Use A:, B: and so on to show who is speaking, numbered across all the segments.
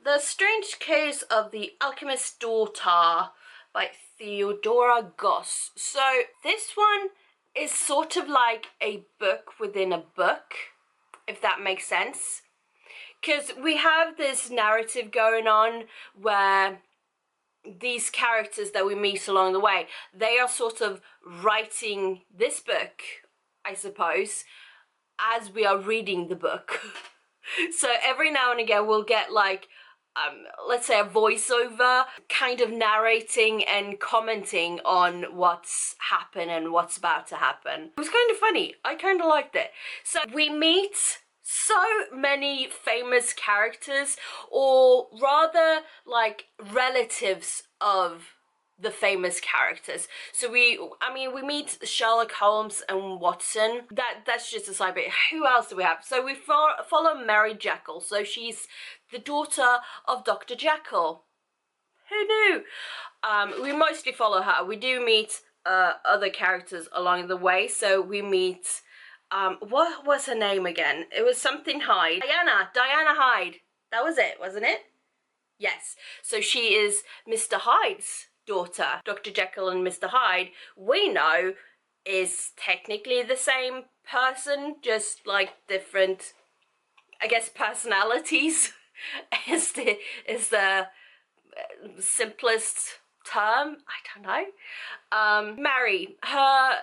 A: The Strange Case of the Alchemist's Daughter by Theodora Goss. So this one is sort of like a book within a book, if that makes sense. Because we have this narrative going on where these characters that we meet along the way, they are sort of writing this book, I suppose, as we are reading the book. So every now and again we'll get like, let's say a voiceover kind of narrating and commenting on what's happened and what's about to happen. It was kind of funny. I kind of liked it. So we meet so many famous characters, or rather like relatives of the famous characters. So we meet Sherlock Holmes and Watson. That's just a side bit. Who else do we have? So we follow Mary Jekyll. So she's the daughter of Dr. Jekyll. Who knew? We mostly follow her. We do meet other characters along the way. So we meet, what was her name again? It was something Hyde. Diana Hyde. That was it, wasn't it? Yes. So she is Mr. Hyde's daughter. Dr. Jekyll and Mr. Hyde, we know, is technically the same person, just like different, I guess, personalities is the simplest term. I don't know. Mary, her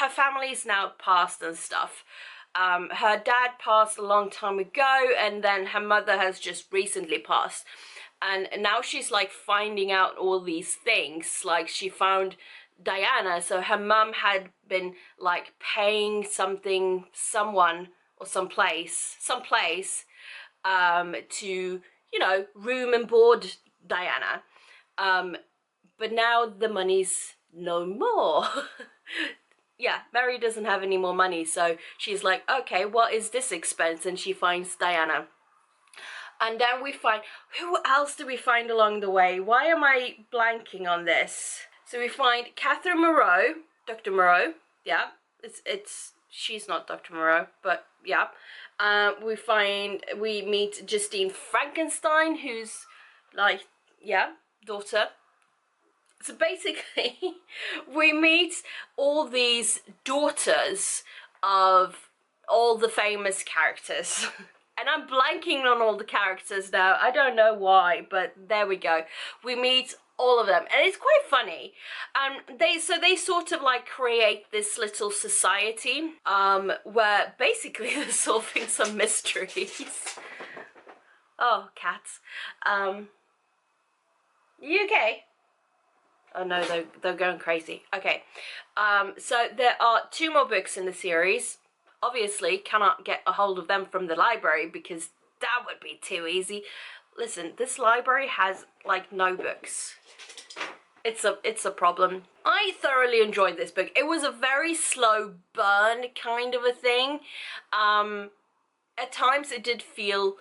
A: family's now passed and stuff. Her dad passed a long time ago, and then her mother has just recently passed. And now she's like finding out all these things. Like she found Diana, so her mum had been like paying someone or someplace to, you know, room and board Diana. But now the money's no more. Yeah, Mary doesn't have any more money, so she's like, okay, what is this expense? And she finds Diana. And then we find, who else do we find along the way? Why am I blanking on this? So we find Catherine Moreau, Dr. Moreau, yeah, she's not Dr. Moreau, but yeah. We meet Justine Frankenstein, who's like, yeah, daughter. So basically, we meet all these daughters of all the famous characters. And I'm blanking on all the characters now. I don't know why, but there we go. We meet all of them, and it's quite funny. They sort of like create this little society where basically they're solving some mysteries. Oh, cats. You okay? Oh no, they're going crazy. Okay. So there are 2 more books in the series. Obviously cannot get a hold of them from the library because that would be too easy. Listen, this library has like no books. It's a problem. I thoroughly enjoyed this book. It was a very slow burn kind of a thing. At times it did feel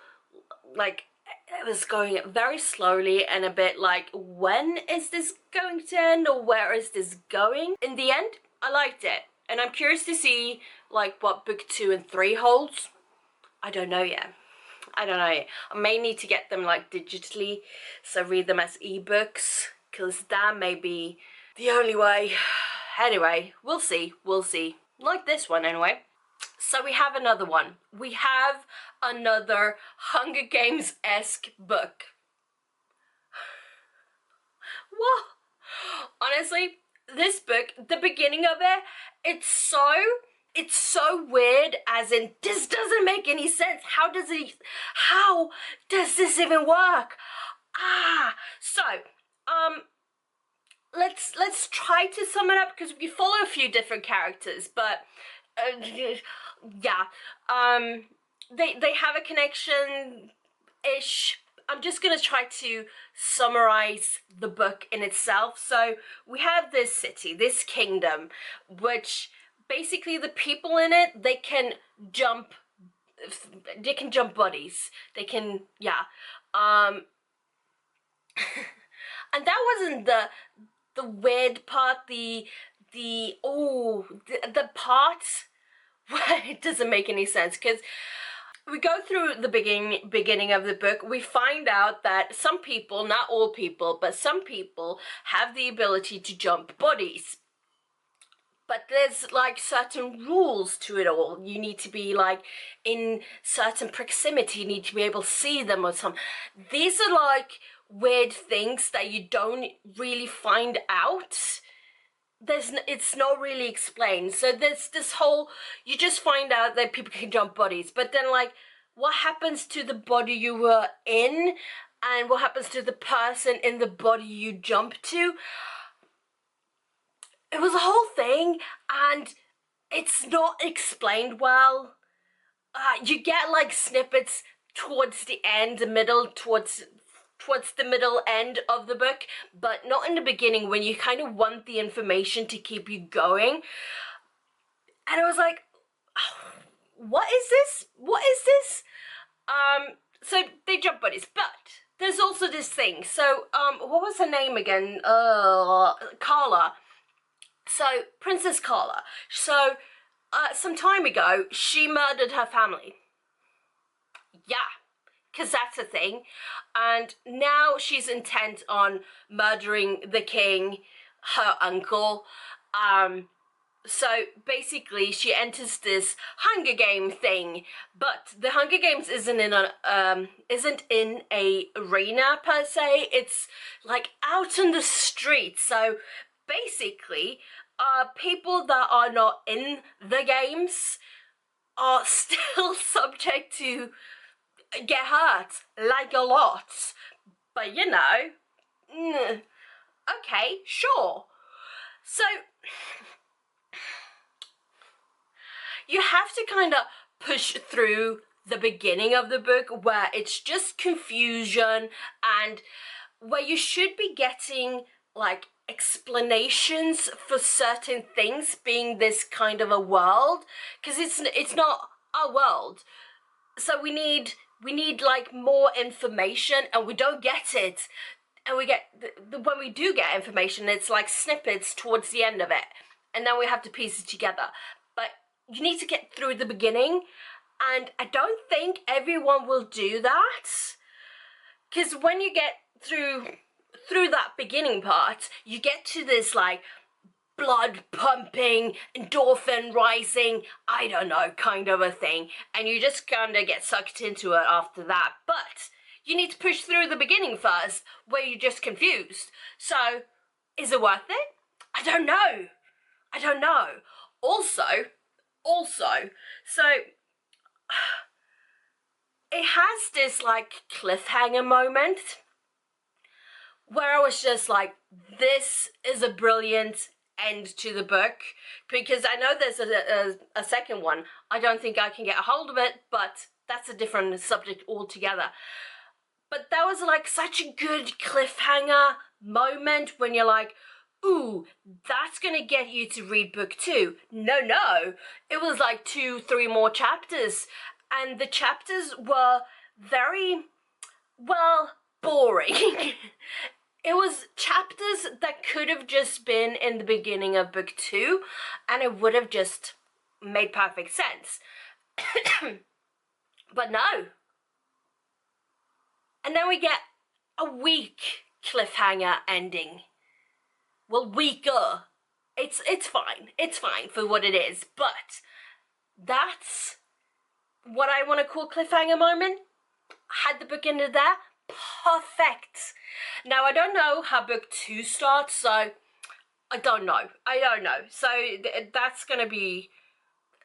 A: like it was going very slowly and a bit like, when is this going to end, or where is this going? In the end, I liked it. And I'm curious to see like what book 2 and 3 holds. I don't know yet. I may need to get them like digitally, so read them as ebooks, because that may be the only way. Anyway, we'll see. Like this one anyway. So we have another one. We have another Hunger Games-esque book. What? Honestly, this book, the beginning of it, it's so weird, as in, this doesn't make any sense. How does this even work? So, let's try to sum it up, because we follow a few different characters, but, yeah, they have a connection-ish. I'm just going to try to summarize the book in itself. So we have this city, this kingdom, which basically the people in it, they can jump bodies. They can, yeah. And that wasn't the weird part, the part where it doesn't make any sense, because we go through the beginning of the book. We find out that some people, not all people, but some people have the ability to jump bodies. But there's like certain rules to it all. You need to be like in certain proximity, you need to be able to see them or something. These are like weird things that you don't really find out. It's not really explained. So there's this whole, you just find out that people can jump bodies, but then like what happens to the body you were in and what happens to the person in the body you jump to? It was a whole thing, and it's not explained well. You get like snippets towards the end, the middle, towards the middle end of the book, but not in the beginning when you kind of want the information to keep you going. And I was like, oh, what is this? What is this? So they jump buddies, but there's also this thing. So, what was her name again? Calla. So, Princess Calla. So, some time ago, she murdered her family. Yeah, because that's a thing. And now she's intent on murdering the king, her uncle. So basically, she enters this Hunger Game thing, but the Hunger Games isn't in a arena per se. It's like out in the street. So basically, people that are not in the games are still subject to get hurt, like a lot. But you know, okay, sure. So you have to kind of push through the beginning of the book where it's just confusion and where you should be getting like explanations for certain things being this kind of a world, because it's not our world. So we need like more information, and we don't get it. And we get when we do get information, it's like snippets towards the end of it, and then we have to piece it together. But you need to get through the beginning, and I don't think everyone will do that, because when you get through that beginning part, you get to this like blood pumping, endorphin rising, I don't know, kind of a thing, and you just kind of get sucked into it after that. But you need to push through the beginning first, where you're just confused. So, is it worth it? I don't know. Also, so it has this like cliffhanger moment where I was just like, this is a brilliant end to the book, because I know there's a second one. I don't think I can get a hold of it, but that's a different subject altogether. But that was like such a good cliffhanger moment when you're like, ooh, that's gonna get you to read book 2. No, it was like 2-3 more chapters, and the chapters were very, well, boring. It was chapters that could have just been in the beginning of book 2, and it would have just made perfect sense. But no. And then we get a weak cliffhanger ending. Well, weaker. It's fine. It's fine for what it is, but that's what I want to call cliffhanger moment. Had the book ended there, perfect. Now, I don't know how book 2 starts, so I don't know. So that's going to be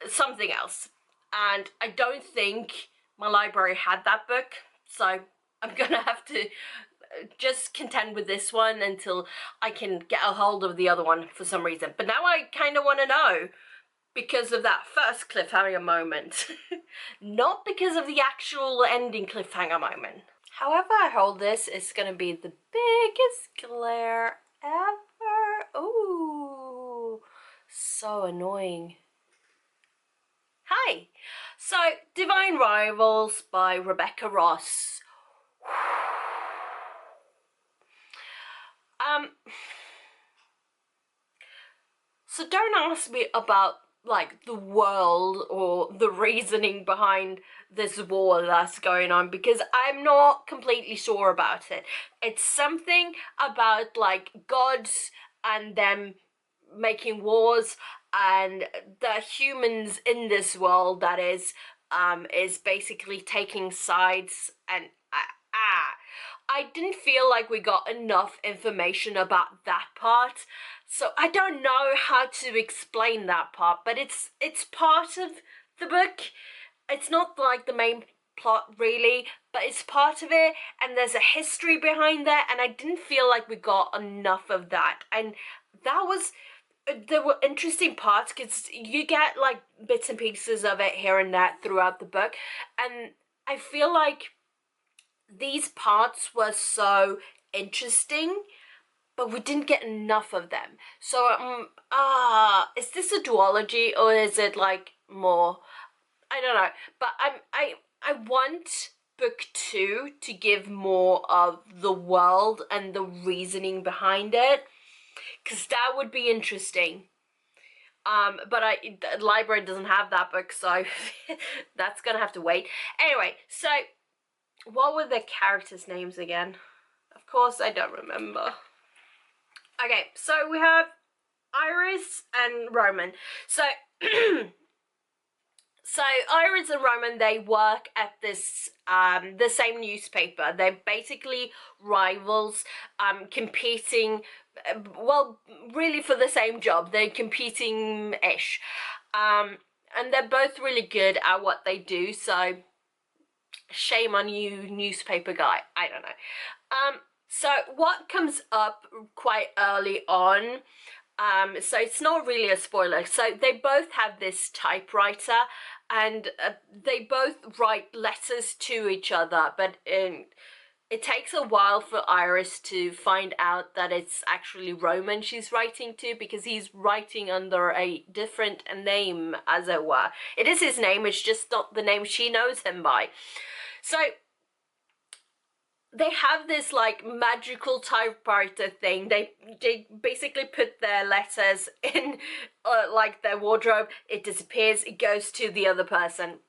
A: something else. And I don't think my library had that book, so I'm going to have to just contend with this one until I can get a hold of the other one for some reason. But now I kind of want to know because of that first cliffhanger moment, not because of the actual ending cliffhanger moment. However I hold this, it's going to be the biggest glare ever. Ooh, so annoying. Hi. So, Divine Rivals by Rebecca Ross. So don't ask me about like the world or the reasoning behind this war that's going on, because I'm not completely sure about it. It's something about like gods and them making wars, and the humans in this world that is basically taking sides, and I didn't feel like we got enough information about that part, so I don't know how to explain that part, but it's part of the book. It's not like the main plot really, but it's part of it, and there's a history behind that, and I didn't feel like we got enough of that, and that was there were interesting parts because you get like bits and pieces of it here and there throughout the book, and I feel like these parts were so interesting, but we didn't get enough of them. So is this a duology or is it like more? I don't know, but I want book 2 to give more of the world and the reasoning behind it, because that would be interesting. But the library doesn't have that book, so that's gonna have to wait. Anyway, so what were the characters' names again? Of course, I don't remember. Okay, so we have Iris and Roman. So, so Iris and Roman, they work at this the same newspaper. They're basically rivals, competing. Well, really for the same job. They're competing-ish, and they're both really good at what they do. So, shame on you, newspaper guy. I don't know. So what comes up quite early on, so it's not really a spoiler. So they both have this typewriter, and they both write letters to each other, but it takes a while for Iris to find out that it's actually Roman she's writing to, because he's writing under a different name, as it were. It is his name, it's just not the name she knows him by. So they have this like magical typewriter thing. They basically put their letters in like their wardrobe. It disappears. It goes to the other person.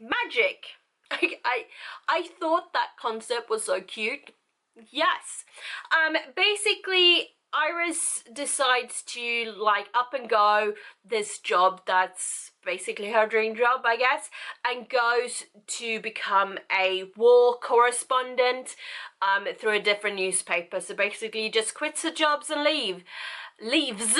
A: Magic. I thought that concept was so cute. Yes. Basically, Iris decides to like up and go this job that's basically her dream job, I guess, and goes to become a war correspondent through a different newspaper. So basically just quits her jobs and leaves.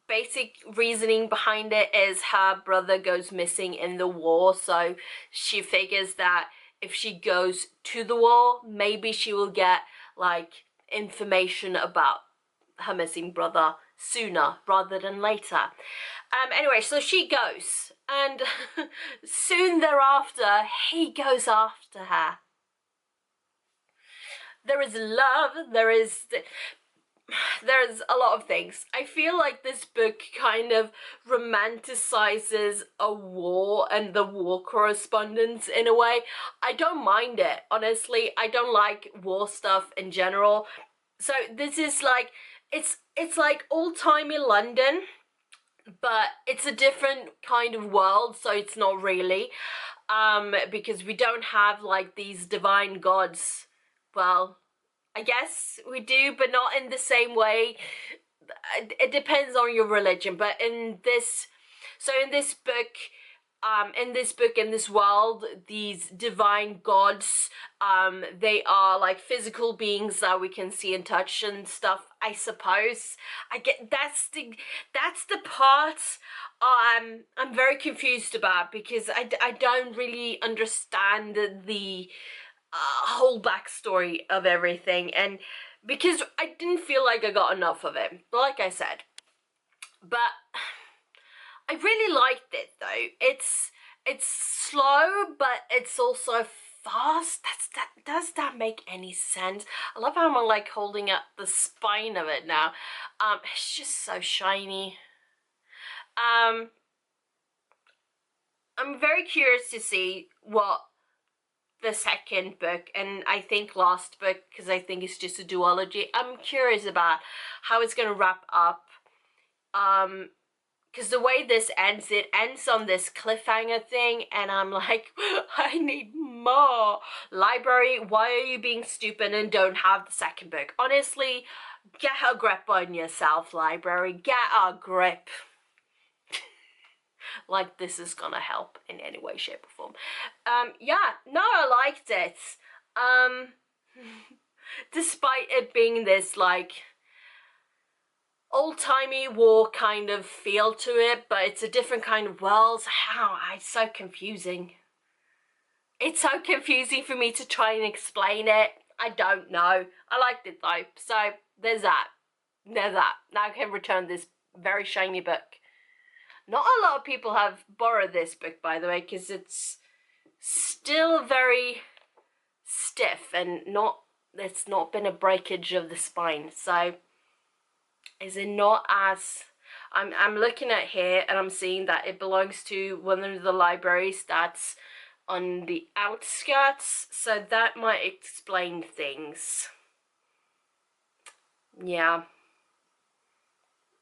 A: Basic reasoning behind it is her brother goes missing in the war, so she figures that if she goes to the war, maybe she will get like information about her missing brother sooner rather than later. Anyway, so she goes, and soon thereafter he goes after her. There is love, there's a lot of things. I feel like this book kind of romanticizes a war and the war correspondence in a way. I don't mind it, honestly. I don't like war stuff in general. So this is like, it's like old-timey London, but it's a different kind of world, so it's not really. Because we don't have like these divine gods. Well, I guess we do, but not in the same way. It depends on your religion, but in this book, in this world, these divine gods, they are like physical beings that we can see and touch and stuff, I suppose. I get that's the part I'm very confused about, because I don't really understand the whole backstory of everything, and because I didn't feel like I got enough of it, like I said. But I really liked it though. It's slow, but it's also fast. Does that make any sense? I love how I'm like holding up the spine of it now. It's just so shiny. I'm very curious to see what the second book, and I think last book, because I think it's just a duology, I'm curious about how it's going to wrap up, because the way this ends, it ends on this cliffhanger thing, and I'm like, I need more. Library, why are you being stupid and don't have the second book? Honestly, get a grip on yourself, library. Get a grip. Like this is gonna help in any way, shape, or form. Yeah, no, I liked it. Despite it being this like old-timey war kind of feel to it, but it's a different kind of world. How? It's so confusing. It's so confusing for me to try and explain it. I don't know. I liked it though. So there's that. There's that. Now I can return this very shiny book. Not a lot of people have borrowed this book, by the way, because it's still very stiff and it's not been a breakage of the spine. So is it not as... I'm looking at here and I'm seeing that it belongs to one of the libraries that's on the outskirts, so that might explain things. Yeah.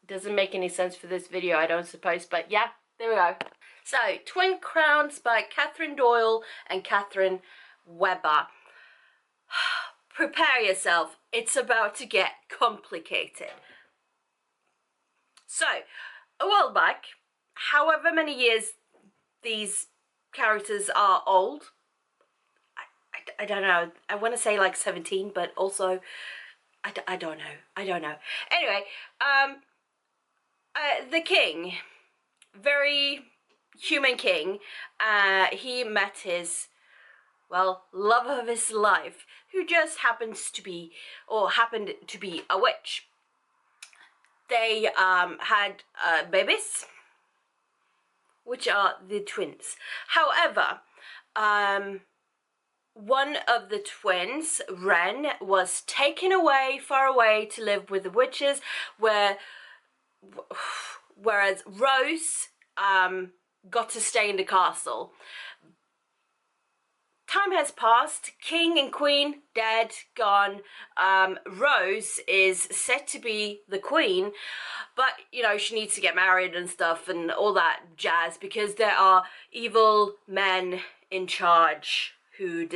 A: Doesn't make any sense for this video, I don't suppose, but yeah, there we go. So, Twin Crowns by Catherine Doyle and Catherine Weber. Prepare yourself, it's about to get complicated. So, a while back, however many years these characters are old, I don't know, I want to say like 17, but also, I don't know. Anyway, the king, very human king, he met his, well, love of his life, who just happened to be a witch. They had babies, which are the twins. However, one of the twins, Ren, was taken away, far away, to live with the witches, whereas Rose got to stay in the castle. Time has passed, king and queen dead, gone. Rose is set to be the queen, but you know, she needs to get married and stuff and all that jazz, because there are evil men in charge who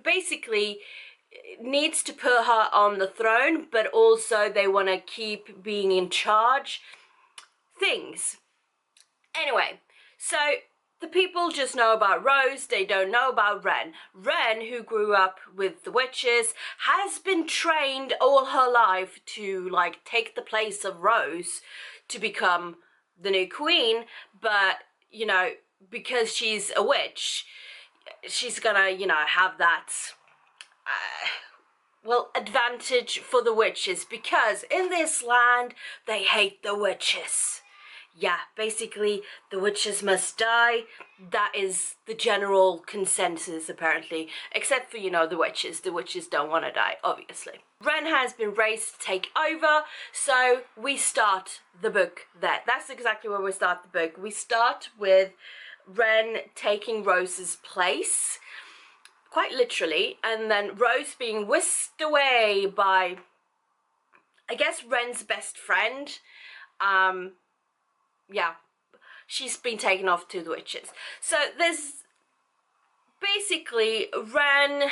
A: basically needs to put her on the throne, but also they want to keep being in charge things. Anyway, so the people just know about Rose, they don't know about Ren. Ren, who grew up with the witches, has been trained all her life to like take the place of Rose to become the new queen, but you know, because she's a witch, she's gonna, you know, have that well, advantage for the witches, because in this land they hate the witches. Yeah, basically the witches must die. That is the general consensus apparently, except for, you know, the witches. The witches don't want to die, obviously. Ren has been raised to take over, so we start the book there. That's exactly where we start the book. We start with Ren taking Rose's place, quite literally, and then Rose being whisked away by, I guess, Ren's best friend. Yeah, she's been taken off to the witches. So there's basically Ren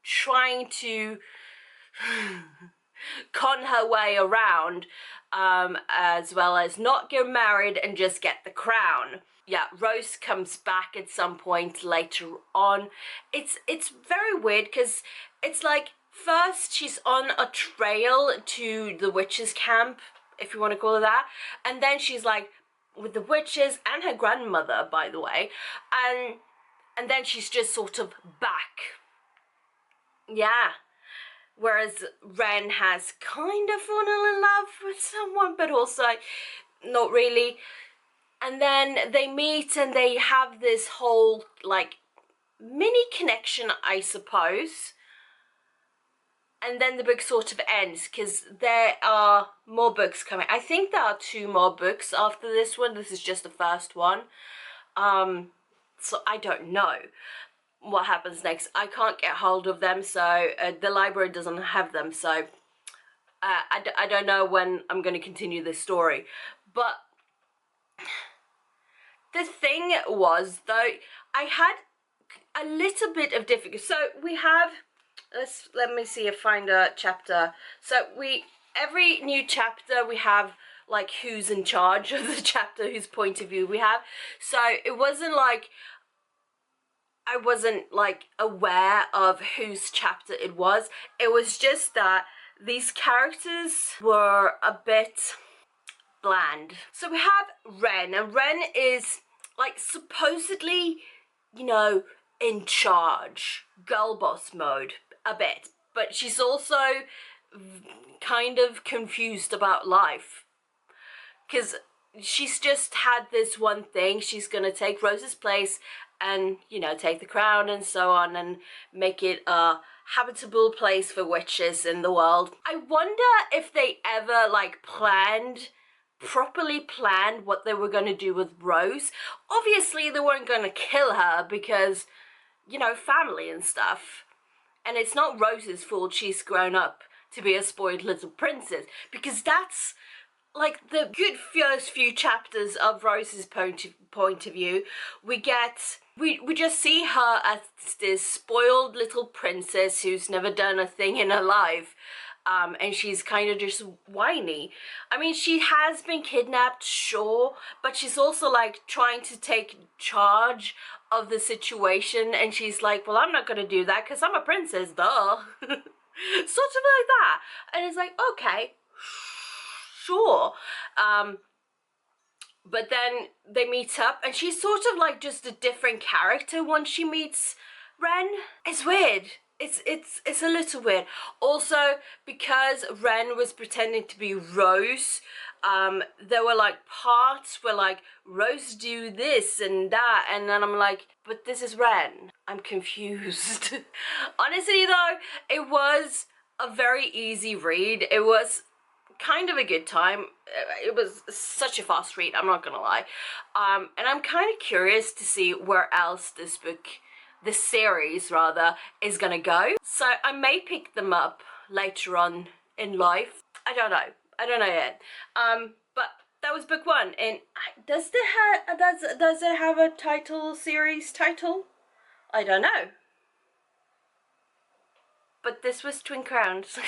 A: trying to con her way around, as well as not get married and just get the crown. Yeah, Rose comes back at some point later on. It's very weird, because it's like, first she's on a trail to the witches' camp, if you want to call it that, and then she's like with the witches and her grandmother, by the way, and then she's just sort of back. Yeah. Whereas Ren has kind of fallen in love with someone, but also not really. And then they meet and they have this whole like mini connection, I suppose. And then the book sort of ends, because there are more books coming. I think there are 2 more books after this one. This is just the first one. So I don't know what happens next. I can't get hold of them, so the library doesn't have them. So I don't know when I'm going to continue this story. But thing was, though, I had a little bit of difficulty. So we have, let me see if I find a chapter. So every new chapter we have like who's in charge of the chapter, whose point of view we have. So it wasn't like I wasn't like aware of whose chapter it was. It was just that these characters were a bit bland. So we have Ren, and Ren is like supposedly, you know, in charge, girl boss mode a bit, but she's also kind of confused about life, because she's just had this one thing. She's gonna take Rose's place and, you know, take the crown and so on, and make it a habitable place for witches in the world. I wonder if they ever like properly planned what they were going to do with Rose. Obviously they weren't going to kill her because, you know, family and stuff, and it's not Rose's fault she's grown up to be a spoiled little princess, because that's like the good first few chapters of Rose's point of view. We just see her as this spoiled little princess who's never done a thing in her life. And she's kind of just whiny. I mean, she has been kidnapped, sure, but she's also like trying to take charge of the situation, and she's like, well, I'm not gonna do that because I'm a princess, duh. Sort of like that. And it's like, okay, sure. But then they meet up, and she's sort of like just a different character once she meets Ren. It's weird. It's a little weird. Also, because Ren was pretending to be Rose, there were like parts where like Rose do this and that, and then I'm like, but this is Ren. I'm confused. Honestly though, it was a very easy read. It was kind of a good time. It was such a fast read, I'm not gonna lie. And I'm kind of curious to see where else this series rather is gonna go. So I may pick them up later on in life. I don't know yet. But that was book one. And does it have a series title? I don't know. But this was Twin Crowns.